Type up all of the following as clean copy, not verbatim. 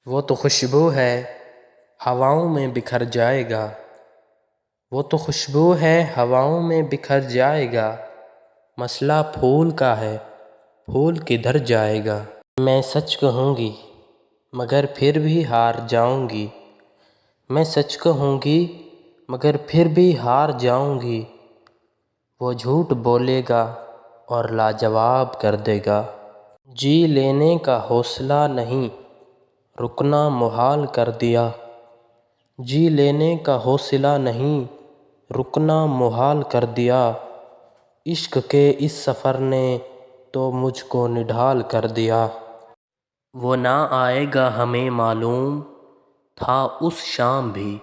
وہ تو خوشبو ہے ہواؤں میں بکھر جائے گا، وہ تو خوشبو ہے ہواؤں میں بکھر جائے گا، مسئلہ پھول کا ہے پھول کدھر جائے گا۔ میں سچ کہوں گی مگر پھر بھی ہار جاؤں گی، میں سچ کہوں گی مگر پھر بھی ہار جاؤں گی، وہ جھوٹ بولے گا اور لاجواب کر دے گا۔ جی لینے کا حوصلہ نہیں رکنا محال کر دیا، جی لینے کا حوصلہ نہیں رکنا محال کر دیا، عشق کے اس سفر نے تو مجھ کو نڈھال کر دیا۔ وہ نہ آئے گا ہمیں معلوم تھا اس شام بھی،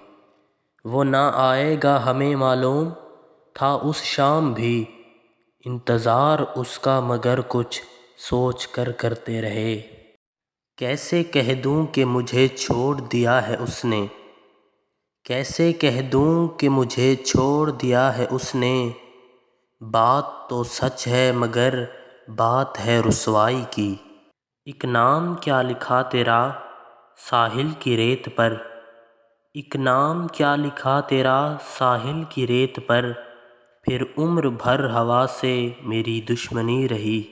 وہ نہ آئے گا ہمیں معلوم تھا اس شام بھی، انتظار اس کا مگر کچھ سوچ کر کرتے رہے۔ کیسے کہہ دوں کہ مجھے چھوڑ دیا ہے اس نے، کیسے کہہ دوں کہ مجھے چھوڑ دیا ہے اس نے، بات تو سچ ہے مگر بات ہے رسوائی کی۔ ایک نام کیا لکھا تیرا ساحل کی ریت پر، ایک نام کیا لکھا تیرا ساحل کی ریت پر، پھر عمر بھر ہوا سے میری دشمنی رہی۔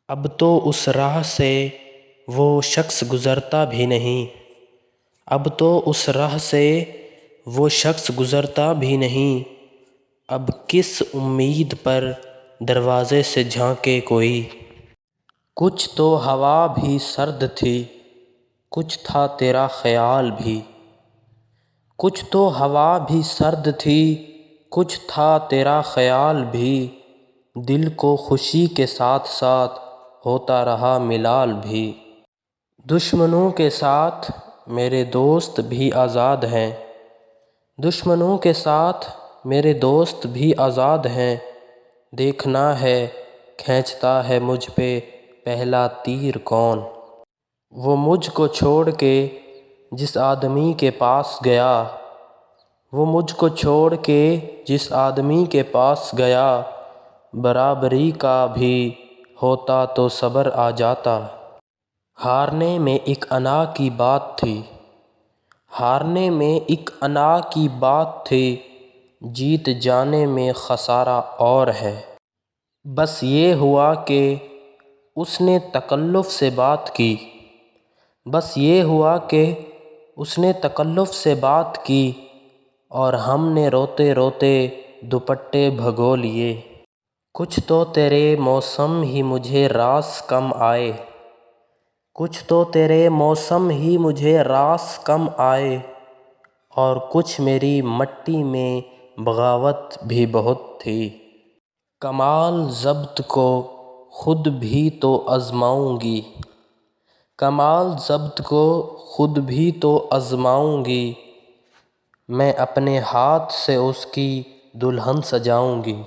اب تو اس راہ سے وہ شخص گزرتا بھی نہیں، اب تو اس راہ سے وہ شخص گزرتا بھی نہیں، اب کس امید پر دروازے سے جھانکے کوئی۔ کچھ تو ہوا بھی سرد تھی کچھ تھا تیرا خیال بھی، کچھ تو ہوا بھی سرد تھی کچھ تھا تیرا خیال بھی، دل کو خوشی کے ساتھ ساتھ ہوتا رہا ملال بھی۔ دشمنوں کے ساتھ میرے دوست بھی آزاد ہیں، دشمنوں کے ساتھ میرے دوست بھی آزاد ہیں، دیکھنا ہے کھینچتا ہے مجھ پہ پہلا تیر کون۔ وہ مجھ کو چھوڑ کے جس آدمی کے پاس گیا، وہ مجھ کو چھوڑ کے جس آدمی کے پاس گیا، برابری کا بھی ہوتا تو صبر آ جاتا۔ ہارنے میں ایک انا کی بات تھی، ہارنے میں ایک انا کی بات تھی، جیت جانے میں خسارہ اور ہے۔ بس یہ ہوا کہ اس نے تکلف سے بات کی، بس یہ ہوا کہ اس نے تکلف سے بات کی، اور ہم نے روتے روتے دوپٹے بھگو لیے۔ کچھ تو تیرے موسم ہی مجھے راس کم آئے، کچھ تو تیرے موسم ہی مجھے راس کم آئے، اور کچھ میری مٹی میں بغاوت بھی بہت تھی۔ کمال ضبط کو خود بھی تو آزماؤں گی، کمال ضبط کو خود بھی تو آزماؤں گی، میں اپنے ہاتھ سے اس کی دلہن سجاؤں گی۔